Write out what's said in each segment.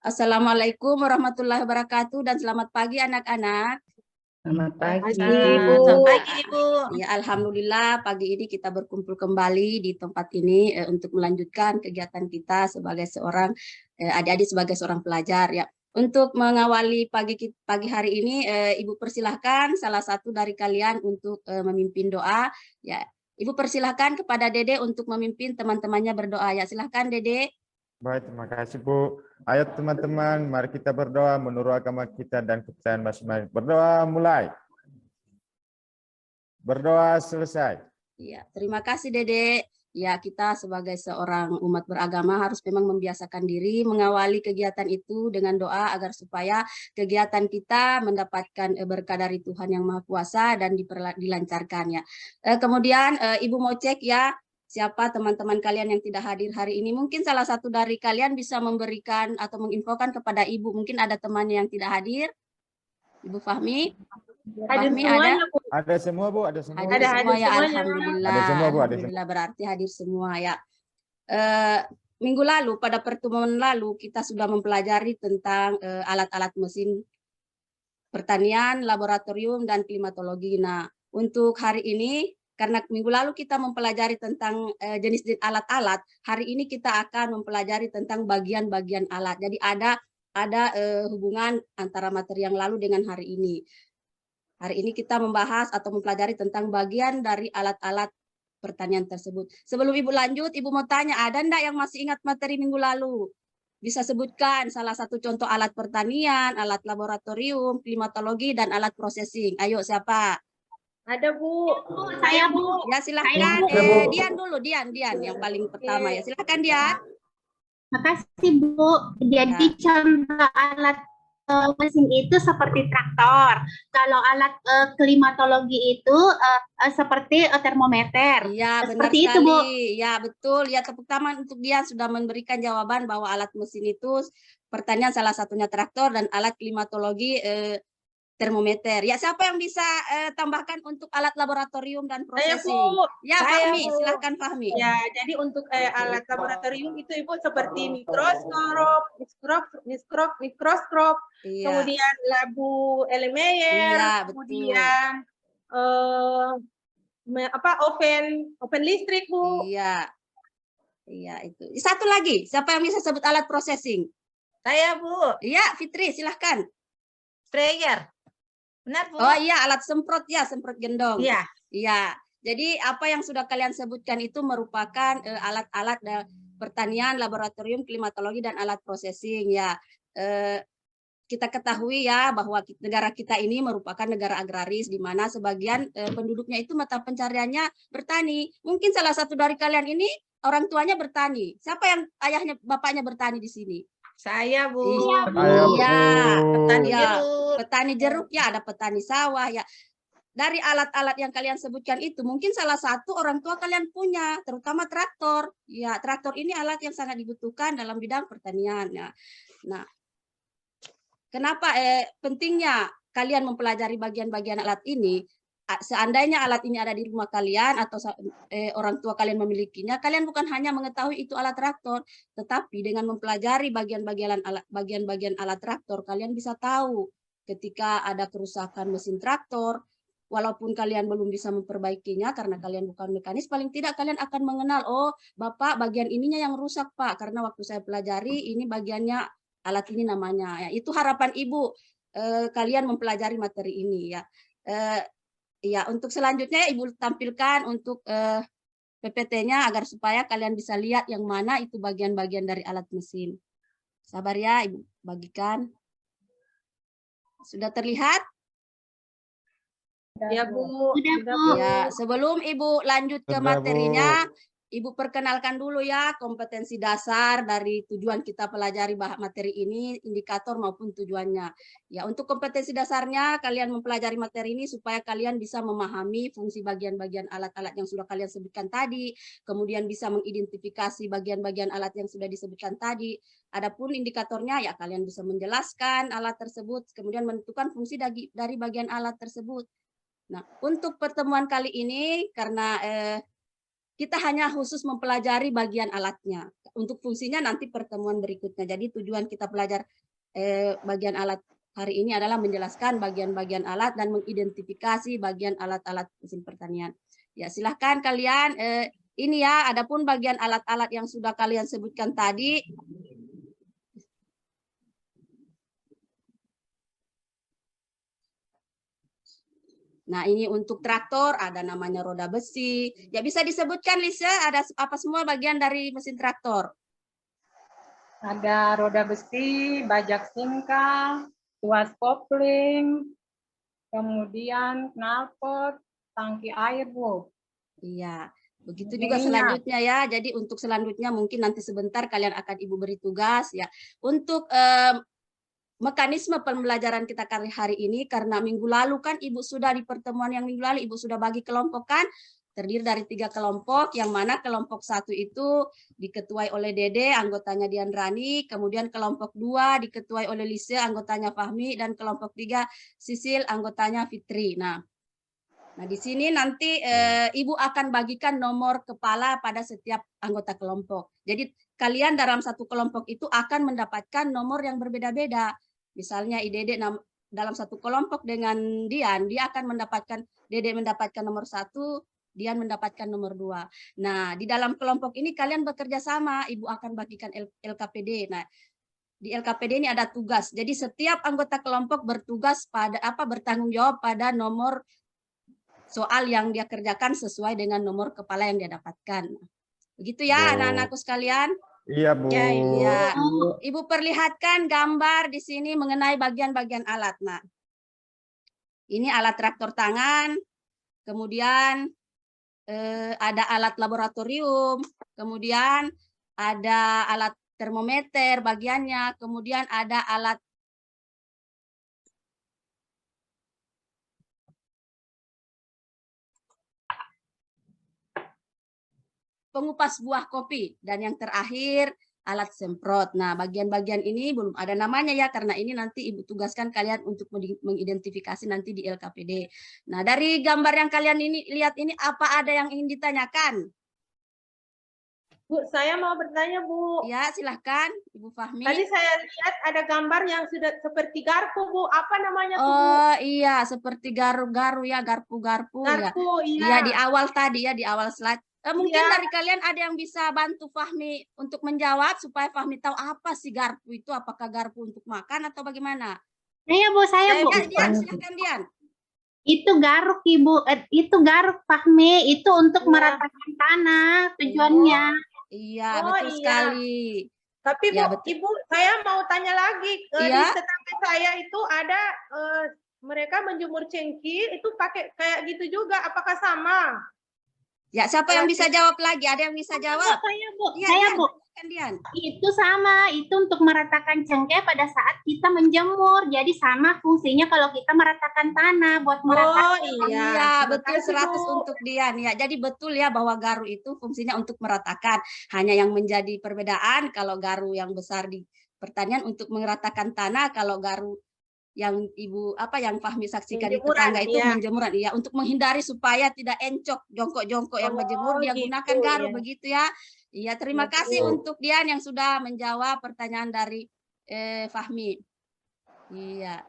Assalamualaikum warahmatullahi wabarakatuh dan selamat pagi anak-anak. Selamat pagi, Ibu. Ibu. Pagi, Ibu. Ya, alhamdulillah pagi ini kita berkumpul kembali di tempat ini untuk melanjutkan kegiatan kita sebagai seorang adik-adik sebagai seorang pelajar ya. Untuk mengawali pagi hari ini, Ibu persilahkan salah satu dari kalian untuk memimpin doa. Ya, Ibu persilahkan kepada Dede untuk memimpin teman-temannya berdoa. Ya, silahkan Dede. Baik, terima kasih Bu. Ayo teman-teman, mari kita berdoa menurut agama kita dan kepercayaan masing-masing. Berdoa mulai. Berdoa selesai. Ya, terima kasih Dede. Ya, kita sebagai seorang umat beragama harus memang membiasakan diri mengawali kegiatan itu dengan doa agar supaya kegiatan kita mendapatkan berkah dari Tuhan Yang Maha Kuasa dan dilancarkan ya. Kemudian Ibu mau cek ya, siapa teman-teman kalian yang tidak hadir hari ini. Mungkin salah satu dari kalian bisa memberikan atau menginfokan kepada Ibu. Mungkin ada temannya yang tidak hadir. Ibu Fahmi. Hadir Fahmi semuanya, ada? Bu. Ada semua Bu, ada semua. Hadir semua ya, semuanya. alhamdulillah. Ada semua, Bu, ada Alhamdulillah berarti hadir semua ya. Minggu lalu pada pertemuan lalu kita sudah mempelajari tentang alat-alat mesin pertanian, laboratorium dan klimatologi. Nah, untuk hari ini karena minggu lalu kita mempelajari tentang jenis alat-alat, hari ini kita akan mempelajari tentang bagian-bagian alat. Jadi ada hubungan antara materi yang lalu dengan hari ini. Hari ini kita membahas atau mempelajari tentang bagian dari alat-alat pertanian tersebut. Sebelum Ibu lanjut, Ibu mau tanya, ada enggak yang masih ingat materi minggu lalu? Bisa sebutkan salah satu contoh alat pertanian, alat laboratorium, klimatologi, dan alat processing. Ayo, siapa? Ada, Bu. Saya, Bu. Ya, silahkan. Bu. Dian dulu, Dian yang paling pertama ya. Silahkan, Dian. Makasih Bu. Jadi contoh alat mesin itu seperti traktor. Kalau alat klimatologi itu seperti termometer. Iya, benar Seperti sekali. itu, Bu. Ya, betul. Ya, tepuk tangan untuk Dian sudah memberikan jawaban bahwa alat mesin itu pertanian salah satunya traktor dan alat klimatologi termometer. Ya, siapa yang bisa tambahkan untuk alat laboratorium dan Saya, processing? Bu. Ya, Saya, Fahmi, Bu. silahkan Fahmi. Ya, jadi untuk alat laboratorium itu Ibu seperti mikroskop, Iya. kemudian labu Erlenmeyer, Iya, betul. kemudian oven listrik, Bu. Iya. Iya, itu. Satu lagi, siapa yang bisa sebut alat processing? Saya, Bu. Iya, Fitri, silahkan. Sprayer. Benar, Bu? Oh iya, alat semprot ya, semprot gendong. Iya. Iya. Jadi apa yang sudah kalian sebutkan itu merupakan alat-alat pertanian, laboratorium, klimatologi, dan alat processing ya. Kita ketahui ya bahwa negara kita ini merupakan negara agraris di mana sebagian penduduknya itu mata pencariannya bertani. Mungkin salah satu dari kalian ini orang tuanya bertani. Siapa yang ayahnya, bapaknya bertani di sini? Saya, Bu. Iya, Bu. Ayo, Iya. Petani Iya. jeruk. Petani jeruk ya, ada petani sawah ya. Dari alat-alat yang kalian sebutkan itu mungkin salah satu orang tua kalian punya, terutama traktor. Ya, traktor ini alat yang sangat dibutuhkan dalam bidang pertanian. Ya. Nah, kenapa pentingnya kalian mempelajari bagian-bagian alat ini? Seandainya alat ini ada di rumah kalian atau orang tua kalian memilikinya, kalian bukan hanya mengetahui itu alat traktor, tetapi dengan mempelajari bagian-bagian alat traktor, kalian bisa tahu ketika ada kerusakan mesin traktor, walaupun kalian belum bisa memperbaikinya karena kalian bukan mekanis, paling tidak kalian akan mengenal, oh Bapak bagian ininya yang rusak Pak, karena waktu saya pelajari ini bagiannya alat ini namanya. Ya, itu harapan Ibu kalian mempelajari materi ini ya. Ya, untuk selanjutnya Ibu tampilkan untuk PPT-nya agar supaya kalian bisa lihat yang mana itu bagian-bagian dari alat mesin. Sabar ya, Ibu bagikan. Sudah terlihat? Ya, Bu. Sudah, Bu. Ya, sebelum Ibu lanjut ke Sudah, materinya, Ibu perkenalkan dulu ya kompetensi dasar dari tujuan kita pelajari materi ini, indikator maupun tujuannya. Ya, untuk kompetensi dasarnya kalian mempelajari materi ini supaya kalian bisa memahami fungsi bagian-bagian alat-alat yang sudah kalian sebutkan tadi, kemudian bisa mengidentifikasi bagian-bagian alat yang sudah disebutkan tadi. Adapun indikatornya ya kalian bisa menjelaskan alat tersebut, kemudian menentukan fungsi dari bagian alat tersebut. Nah, untuk pertemuan kali ini karena kita hanya khusus mempelajari bagian alatnya. Untuk fungsinya nanti pertemuan berikutnya. Jadi tujuan kita belajar bagian alat hari ini adalah menjelaskan bagian-bagian alat dan mengidentifikasi bagian alat-alat mesin pertanian. Ya, silahkan kalian, ini ya, adapun bagian alat-alat yang sudah kalian sebutkan tadi, nah, ini untuk traktor ada namanya roda besi. Ya, bisa disebutkan, Lisa, ada apa semua bagian dari mesin traktor? Ada roda besi, bajak singkang, tuas kopling, kemudian knalpot, tangki air, Bu. Iya, begitu Minyak. juga selanjutnya ya. Jadi untuk selanjutnya mungkin nanti sebentar kalian akan Ibu beri tugas ya. Untuk mekanisme pembelajaran kita kali hari ini, karena minggu lalu kan Ibu sudah di pertemuan yang minggu lalu Ibu sudah bagi kelompok kan, terdiri dari 3 kelompok, yang mana kelompok 1 itu diketuai oleh Dede, anggotanya Dian Rani, kemudian kelompok 2 diketuai oleh Lisa, anggotanya Fahmi, dan kelompok 3 Sisil, anggotanya Fitri. Nah, di sini nanti Ibu akan bagikan nomor kepala pada setiap anggota kelompok. Jadi kalian dalam satu kelompok itu akan mendapatkan nomor yang berbeda-beda. Misalnya Dede dalam satu kelompok dengan Dian, dia akan mendapatkan, Dede mendapatkan nomor 1, Dian mendapatkan nomor 2. Nah, di dalam kelompok ini kalian bekerja sama, Ibu akan bagikan LKPD. Nah, di LKPD ini ada tugas. Jadi setiap anggota kelompok bertugas pada bertanggung jawab pada nomor soal yang dia kerjakan sesuai dengan nomor kepala yang dia dapatkan. Begitu ya, anak-anakku sekalian. Iya, Bu. Ya, Ya, Ibu perlihatkan gambar di sini mengenai bagian-bagian alat. Nah, ini alat traktor tangan, kemudian ada alat laboratorium, kemudian ada alat termometer bagiannya, kemudian ada alat pengupas buah kopi, dan yang terakhir alat semprot. Nah, bagian-bagian ini belum ada namanya ya, karena ini nanti Ibu tugaskan kalian untuk mengidentifikasi nanti di LKPD. Nah, dari gambar yang kalian ini lihat ini, apa ada yang ingin ditanyakan? Bu, saya mau bertanya, Bu. Ya, silahkan Ibu Fahmi. Tadi saya lihat ada gambar yang sudah seperti garpu, Bu. Apa namanya tuh, Bu? Oh iya, seperti garu-garu ya, garpu-garpu ya. Garpu, Iya, iya. di awal tadi ya, di awal slide. Mungkin Iya. dari kalian ada yang bisa bantu Fahmi untuk menjawab supaya Fahmi tahu apa sih garpu itu, apakah garpu untuk makan atau bagaimana? Saya Bu, Ya, Dian, silahkan Dian. Itu garuk Ibu, itu garuk Fahmi, itu untuk Iya. meratakan tanah tujuannya. Iya, Oh, betul iya. sekali. Tapi Bu, Ya, betul. Ibu, saya mau tanya lagi. Di Iya. tetangga saya itu ada mereka menjemur cengkih itu pakai kayak gitu juga. Apakah sama? Ya, siapa yang bisa jawab lagi? Ada yang bisa jawab? Saya Bu, Iya, saya Dian, Bu. silahkan, Dian. Itu sama, itu untuk meratakan cengkeh pada saat kita menjemur. Jadi sama fungsinya kalau kita meratakan tanah buat meratakan. Oh iya. Iya, betul, Makasih, 100 Bu. untuk Dian ya. Jadi betul ya bahwa garu itu fungsinya untuk meratakan. Hanya yang menjadi perbedaan kalau garu yang besar di pertanian untuk meratakan tanah, kalau garu yang yang Fahmi saksikan di Penjemuran, tetangga itu iya. menjemuran, ya, untuk menghindari supaya tidak encok jongkok-jongkok yang berjemur, dia gitu, gunakan garu ya. begitu ya. Iya, terima kasih Betul. untuk Dian yang sudah menjawab pertanyaan dari Fahmi. Iya.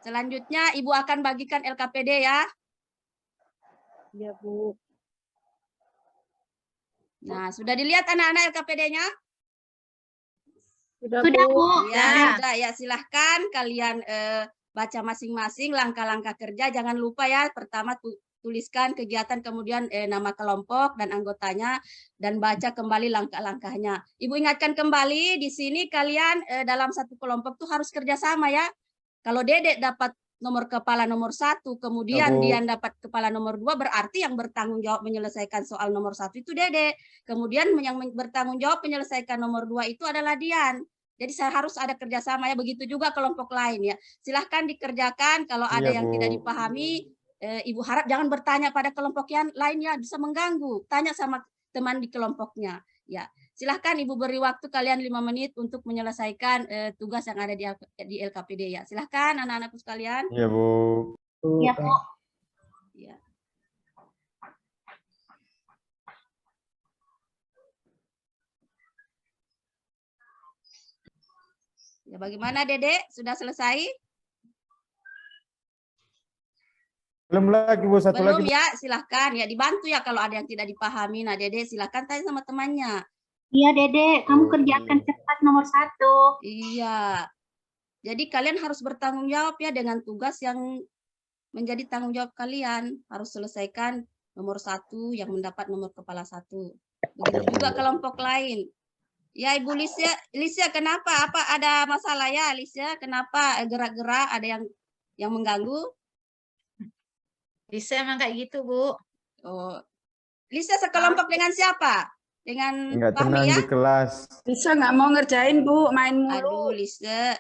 Selanjutnya Ibu akan bagikan LKPD ya. Iya, Bu. Nah, sudah dilihat anak-anak LKPD-nya? Sudah, Sudah Bu. Bu. Ya, sudah ya, silahkan kalian baca masing-masing langkah-langkah kerja. Jangan lupa ya, pertama tuliskan kegiatan, kemudian nama kelompok dan anggotanya, dan baca kembali langkah-langkahnya. Ibu ingatkan kembali, di sini kalian dalam satu kelompok tuh harus kerjasama ya. Kalau Dedek dapat nomor kepala nomor 1, kemudian Dian dapat kepala nomor 2, berarti yang bertanggung jawab menyelesaikan soal nomor 1 itu Dedek. Kemudian yang bertanggung jawab menyelesaikan nomor 2 itu adalah Dian. Jadi saya harus ada kerjasama ya, begitu juga kelompok lain ya. Silahkan dikerjakan, kalau ada yang tidak dipahami, Ibu harap jangan bertanya pada kelompok yang lain ya, bisa mengganggu. Tanya sama teman di kelompoknya. Ya, silahkan Ibu beri waktu kalian 5 menit untuk menyelesaikan tugas yang ada di LKPD ya. Silahkan anak-anakku sekalian. Iya, Bu. Ya Bu. Ya. Ya, bagaimana Dedek? Sudah selesai? Belum lagi Bu, satu Belum lagi. ya, silahkan. Ya, dibantu ya kalau ada yang tidak dipahami. Nah, Dedek silahkan tanya sama temannya. Iya, Dedek, kamu kerjakan cepat nomor 1. Iya. Jadi kalian harus bertanggung jawab ya dengan tugas yang menjadi tanggung jawab kalian. Harus selesaikan nomor 1 yang mendapat nomor kepala 1. Begitu juga kelompok lain. Ya, Ibu Lisya, kenapa? Apa ada masalah ya, Lisya? Kenapa gerak-gerak ada yang mengganggu? Bisa emang kayak gitu, Bu. Oh, Lisya sekelompok dengan siapa? Dengan Enggak Fahmi tenang ya? di kelas. Bisa nggak mau ngerjain Bu, main Aduh, mulu. Lisya.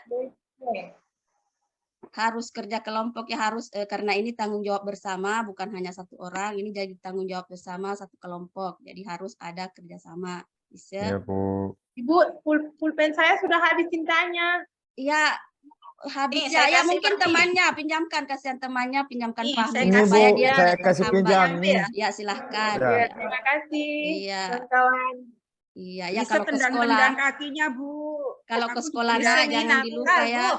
Harus kerja kelompok ya, harus karena ini tanggung jawab bersama, bukan hanya satu orang. Ini jadi tanggung jawab bersama satu kelompok. Jadi harus ada kerjasama. Ya Lisya. Bu. Ibu, pulpen saya sudah habis tintanya. Iya, habis Nih, ya. saya Ya kasih mungkin Fahmi. temannya pinjamkan, kasihan temannya pinjamkan Nih, Fahmi saya Ini Bu, kasih supaya dia saya kasih tambah. pinjam Ambil nih. ya. Ya, silahkan. Ya. Ya, terima kasih Iya. kawan-kawan. Iya, ya Bisa kalau ke sekolah, tendang-tendang kakinya Bu. kalau ke Aku sekolah juga Bisa nak nih, jangan nakal, dilupa ya. Bu.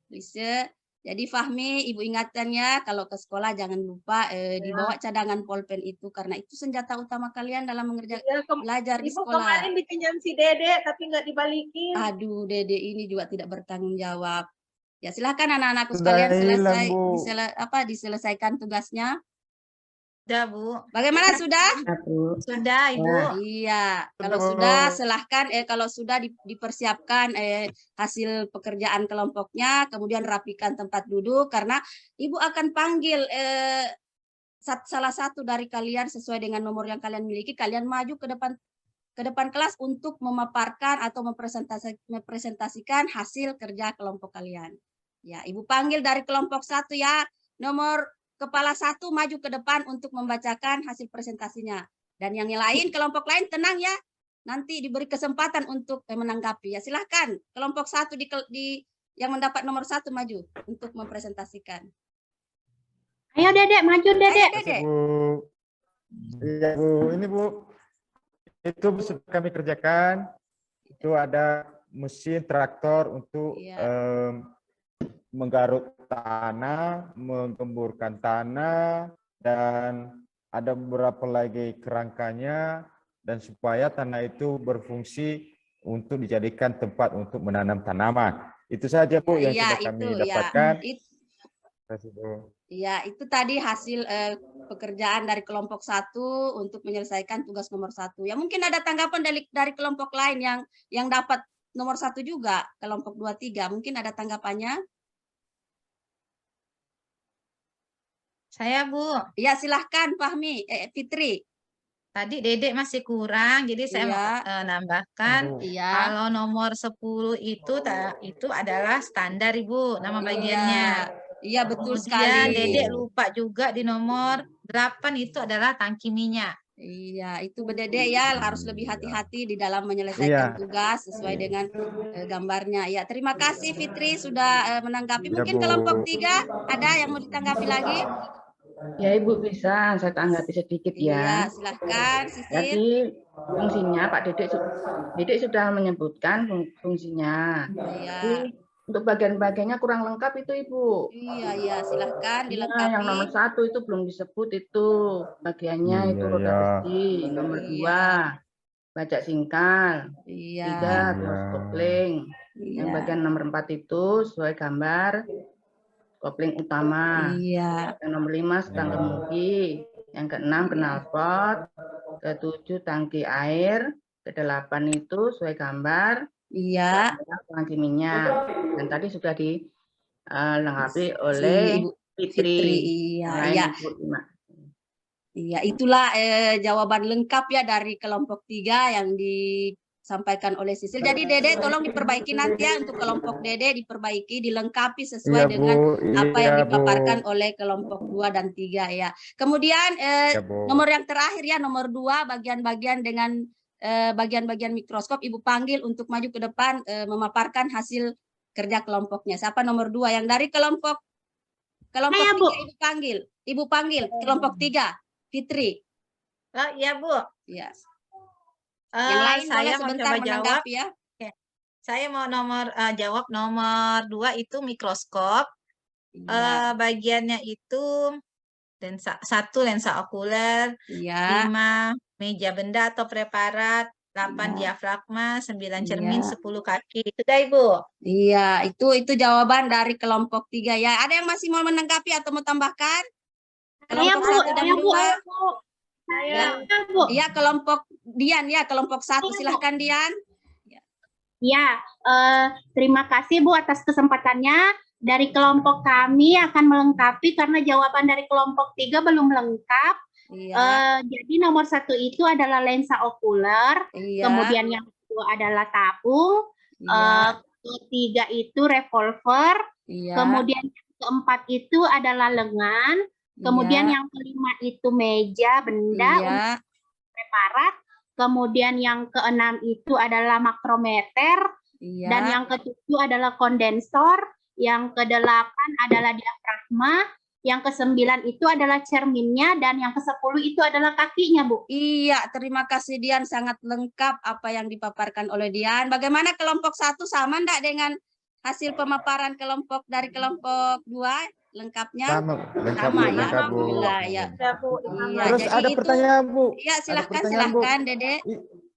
Bisa. Jadi Fahmi, Ibu ingatkan ya, kalau ke sekolah jangan lupa dibawa cadangan pulpen itu karena itu senjata utama kalian dalam mengerjakan Ya, belajar di Ibu sekolah. kemarin dipinjam si Dede tapi nggak dibalikin. Aduh, Dede ini juga tidak bertanggung jawab. Ya, silakan anak-anakku Sudah sekalian hilang, Bu. diselesaikan tugasnya. Sudah, Bu. Bagaimana sudah? Sudah, Ibu. Iya, kalau Bu. sudah silahkan kalau sudah dipersiapkan hasil pekerjaan kelompoknya, kemudian rapikan tempat duduk karena Ibu akan panggil salah satu dari kalian sesuai dengan nomor yang kalian miliki, kalian maju ke depan kelas untuk memaparkan atau mempresentasikan hasil kerja kelompok kalian. Ya, Ibu panggil dari kelompok 1 ya, nomor kepala 1 maju ke depan untuk membacakan hasil presentasinya. Dan yang lain, kelompok lain tenang ya. Nanti diberi kesempatan untuk menanggapi. Ya, silahkan. Kelompok 1 yang mendapat nomor 1 maju untuk mempresentasikan. Ayo, Dedek, maju, Ayo, Dedek. Dedek. Bu. Iya Bu, ini Bu. Itu sudah kami kerjakan. Itu ada mesin traktor untuk Iya. menggaruk tanah, menggemburkan tanah, dan ada beberapa lagi kerangkanya, dan supaya tanah itu berfungsi untuk dijadikan tempat untuk menanam tanaman. Itu saja Bu yang Iya, sudah kami itu, dapatkan. ya. Terima kasih Bu. Ya, itu tadi hasil pekerjaan dari kelompok 1 untuk menyelesaikan tugas nomor 1. Ya, mungkin ada tanggapan dari kelompok lain yang dapat nomor 1 juga, kelompok 2, 3. Mungkin ada tanggapannya? Saya, Bu. Ya, silahkan Fahmi, Fitri. Tadi Dedek masih kurang, jadi saya mau nambahkan. Bu. Iya. Kalau nomor 10 itu adalah standar, Ibu, nama bagiannya. Iya, betul Kemudian sekali. Dedek lupa juga di nomor 8 itu adalah tangki minyak. Iya, itu Dedek ya harus lebih hati-hati di dalam menyelesaikan Iya. tugas sesuai dengan gambarnya. Ya, terima kasih Fitri sudah menanggapi. Iya, Mungkin Bu. kelompok 3 ada yang mau ditanggapi lagi? Ya Ibu bisa, saya tanggapi sedikit Iya, ya. silahkan Sisit. Jadi fungsinya Pak Dedek sudah menyebutkan fungsinya. Iya. Jadi untuk bagian-bagiannya kurang lengkap itu Ibu. Iya, silahkan Iya, dilengkapi. yang nomor 1 itu belum disebut itu bagiannya itu Iya, roda iya. besi. Nomor Iya. 2 bajak singkal. Iya. 3 terus kopling. Yang Iya. bagian nomor 4 itu sesuai gambar kopling utama. Iya. Yang nomor 5 stang kemudi. Yang ke-6 knalpot. Ke-7 tangki air. Ke-8 itu sesuai gambar Iya. tangki minyak. Dan tadi sudah dilengkapi Si oleh Ibu Fitri. Iya, Lain iya. Ibu Ima. Iya, itulah jawaban lengkap ya dari kelompok 3 yang disampaikan oleh Sisil. Jadi Dede tolong diperbaiki nanti ya untuk kelompok Dede diperbaiki, dilengkapi sesuai Iya, dengan Bu. apa yang Iya, Bu. dipaparkan oleh kelompok 2 dan 3 ya. Kemudian Iya, Bu. nomor yang terakhir ya, nomor 2 bagian-bagian dengan bagian-bagian mikroskop Ibu panggil untuk maju ke depan memaparkan hasil kerja kelompoknya. Siapa nomor 2 yang dari kelompok Saya, 3 Bu. Ibu panggil kelompok 3 Fitri. Iya, Bu. Ya. Yang lain boleh Saya mau sebentar coba jawab. menanggapi ya. Saya mau jawab nomor 2 itu mikroskop. Iya, Bagiannya itu lensa 1 lensa okuler, iya, 5 meja benda atau preparat, 8 Iya. diafragma, 9 cermin, Iya. 10 kaki. Itu dah Ibu. Iya, itu jawaban dari kelompok 3 ya. Ada yang masih mau menanggapi atau mau tambahkan? Saya Kelompok Bu, 1 dan saya Bu, 2. Saya saya Bu. Iya, kelompok Dian ya, kelompok 1. Silahkan Dian. Ya, terima kasih Bu atas kesempatannya. Dari kelompok kami akan melengkapi karena jawaban dari kelompok 3 belum lengkap. Iya, Jadi nomor 1 itu adalah lensa okuler, iya, kemudian yang kedua adalah tabung, iya, ketiga itu revolver, iya, kemudian yang keempat itu adalah lengan, kemudian iya, yang kelima itu meja benda untuk iya, preparat, kemudian yang keenam itu adalah makrometer, dan iya. yang ketujuh adalah kondensor, yang kedelapan adalah diafragma, yang kesembilan itu adalah cerminnya, dan yang kesepuluh itu adalah kakinya, Bu. Iya, terima kasih Dian, sangat lengkap apa yang dipaparkan oleh Dian. Bagaimana kelompok 1 sama enggak dengan hasil pemaparan dari kelompok 2 lengkapnya? Sama, lengkap, Sama Bu, ya, lengkap, Bu. alhamdulillah ya. ada Bu. Iya, Terus jadi ada itu pertanyaan, Bu. ya Ada silahkan pertanyaan, Bu. silahkan Dede.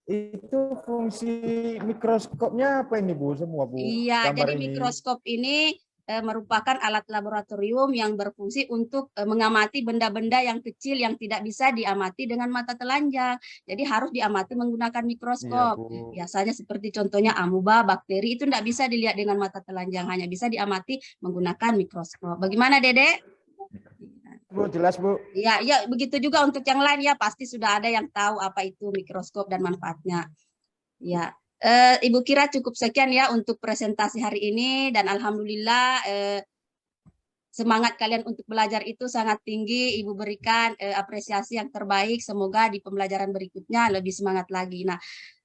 Itu fungsi mikroskopnya apa ini, Bu? Semua, Bu. Iya, Gambar jadi ini. mikroskop ini merupakan alat laboratorium yang berfungsi untuk mengamati benda-benda yang kecil yang tidak bisa diamati dengan mata telanjang. Jadi harus diamati menggunakan Iya, mikroskop. Bu. Biasanya seperti contohnya amuba, bakteri itu tidak bisa dilihat dengan mata telanjang, hanya bisa diamati menggunakan mikroskop. Bagaimana, Dede? Bu, jelas, Bu. Ya, ya begitu juga untuk yang lain ya, pasti sudah ada yang tahu apa itu mikroskop dan manfaatnya. Ya, Ibu kira cukup sekian ya untuk presentasi hari ini dan alhamdulillah semangat kalian untuk belajar itu sangat tinggi. Ibu berikan apresiasi yang terbaik. Semoga di pembelajaran berikutnya lebih semangat lagi. Nah,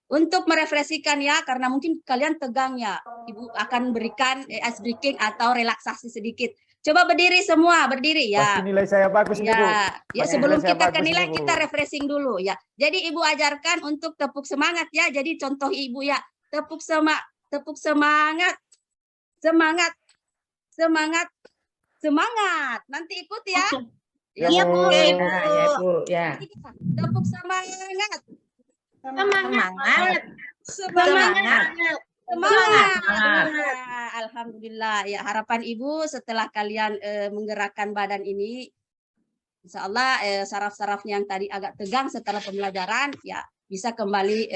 untuk merefleksikan ya, karena mungkin kalian tegang ya, Ibu akan berikan ice breaking atau relaksasi sedikit. Coba berdiri semua, berdiri ya. Pasti nilai saya bagus nih, Bu. Ya, Pasti sebelum nilai saya kita ke bagus nih, nilai, Bu. kita refreshing dulu ya. Jadi Ibu ajarkan untuk tepuk semangat ya. Jadi contoh Ibu ya, tepuk semangat, semangat, semangat, semangat. Nanti ikut ya. Ya, Iya, Bu. Bu. Ya, Ya, Bu, ya. Tepuk semangat, Semangat. semangat. Semangat. Semangat. Alhamdulillah ya, harapan Ibu setelah kalian menggerakkan badan ini, insya Allah saraf-sarafnya yang tadi agak tegang setelah pembelajaran ya bisa kembali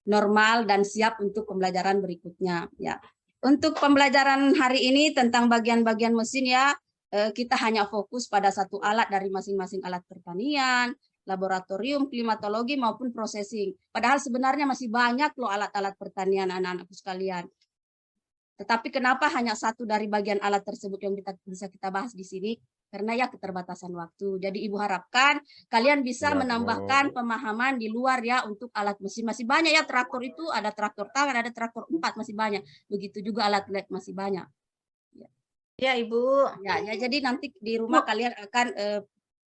normal dan siap untuk pembelajaran berikutnya ya. Untuk pembelajaran hari ini tentang bagian-bagian mesin ya, kita hanya fokus pada satu alat dari masing-masing alat pertanian, laboratorium, klimatologi maupun processing. Padahal sebenarnya masih banyak loh alat-alat pertanian anak-anakku sekalian. Tetapi kenapa hanya satu dari bagian alat tersebut yang bisa kita bahas di sini? Karena ya keterbatasan waktu. Jadi Ibu harapkan kalian bisa Ya, menambahkan pemahaman di luar ya untuk alat mesin. Masih banyak ya traktor itu, ada traktor tangan, ada traktor 4, masih banyak. Begitu juga alat lab masih banyak. Ya, Ibu. Ya, jadi nanti di rumah kalian akan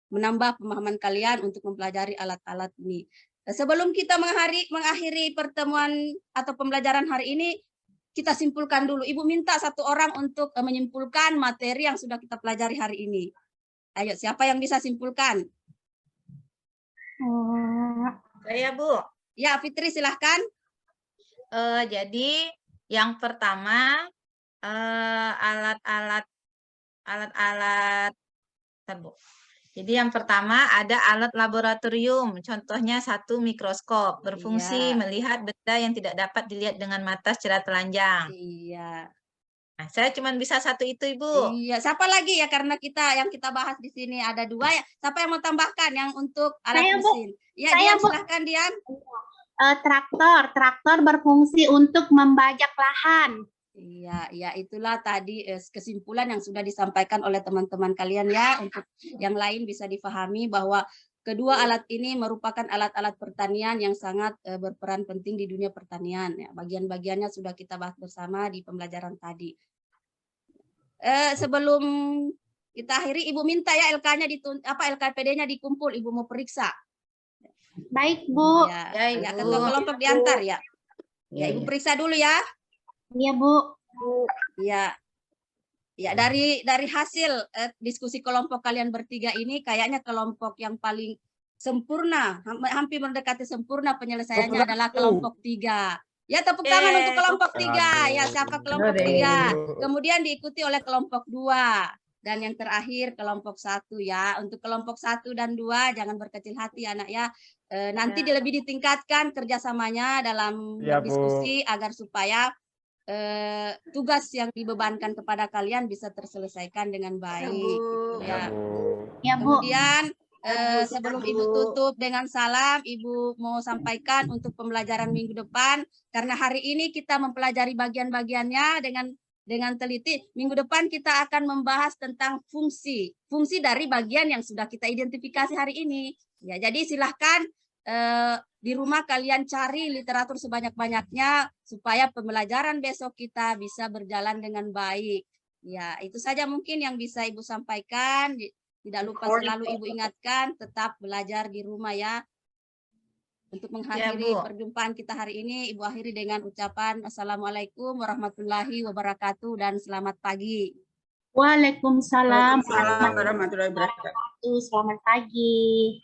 menambah pemahaman kalian untuk mempelajari alat-alat ini. Sebelum kita mengakhiri pertemuan atau pembelajaran hari ini, kita simpulkan dulu. Ibu minta satu orang untuk menyimpulkan materi yang sudah kita pelajari hari ini. Ayo, siapa yang bisa simpulkan? Saya, Bu. Ya, Fitri silahkan. Jadi yang pertama alat-alat Jadi yang pertama ada alat laboratorium, contohnya 1 mikroskop, berfungsi Iya. melihat benda yang tidak dapat dilihat dengan mata secara telanjang. Iya. Nah, saya cuma bisa 1 itu, Ibu. Iya, siapa lagi ya, karena yang kita bahas di sini ada 2 ya. Siapa yang mau tambahkan yang untuk alat Saya, Bu. mesin? Ya, Saya, Dian Bu. silahkan Dian. Traktor berfungsi untuk membajak lahan. Iya, ya itulah tadi kesimpulan yang sudah disampaikan oleh teman-teman kalian ya. Untuk yang lain bisa difahami bahwa kedua alat ini merupakan alat-alat pertanian yang sangat berperan penting di dunia pertanian. Ya, bagian-bagiannya sudah kita bahas bersama di pembelajaran tadi. Sebelum kita akhiri, Ibu minta ya LKPD-nya dikumpul, Ibu mau periksa. Baik, Bu. Ya, Ya, ya Ibu. ketua kelompok diantar ya. Ya, Ibu periksa dulu ya. Iya, Bu. Ya, ya dari hasil diskusi kelompok kalian bertiga ini, kayaknya kelompok yang paling sempurna, hampir mendekati sempurna penyelesaiannya adalah kelompok 3. Ya, tepuk tangan untuk kelompok 3. Ya, siapa kelompok 3? Kemudian diikuti oleh kelompok 2. Dan yang terakhir kelompok 1 ya. Untuk kelompok 1 dan 2 jangan berkecil hati anak ya. Nanti lebih ditingkatkan kerjasamanya dalam Ya, Bu. berdiskusi agar supaya tugas yang dibebankan kepada kalian bisa terselesaikan dengan baik. Ya, Ya. Bu. Ya, Bu. Kemudian sebelum Ibu tutup dengan salam, Ibu mau sampaikan untuk pembelajaran minggu depan, karena hari ini kita mempelajari bagian-bagiannya dengan teliti. Minggu depan kita akan membahas tentang fungsi dari bagian yang sudah kita identifikasi hari ini. Ya, jadi silahkan di rumah kalian cari literatur sebanyak-banyaknya supaya pembelajaran besok kita bisa berjalan dengan baik. Ya, itu saja mungkin yang bisa Ibu sampaikan. Tidak lupa selalu Ibu ingatkan tetap belajar di rumah ya. Untuk mengakhiri perjumpaan kita hari ini, Ibu akhiri dengan ucapan Assalamualaikum warahmatullahi wabarakatuh dan selamat pagi. Waalaikumsalam Waalaikumsalam warahmatullahi wabarakatuh. Selamat pagi.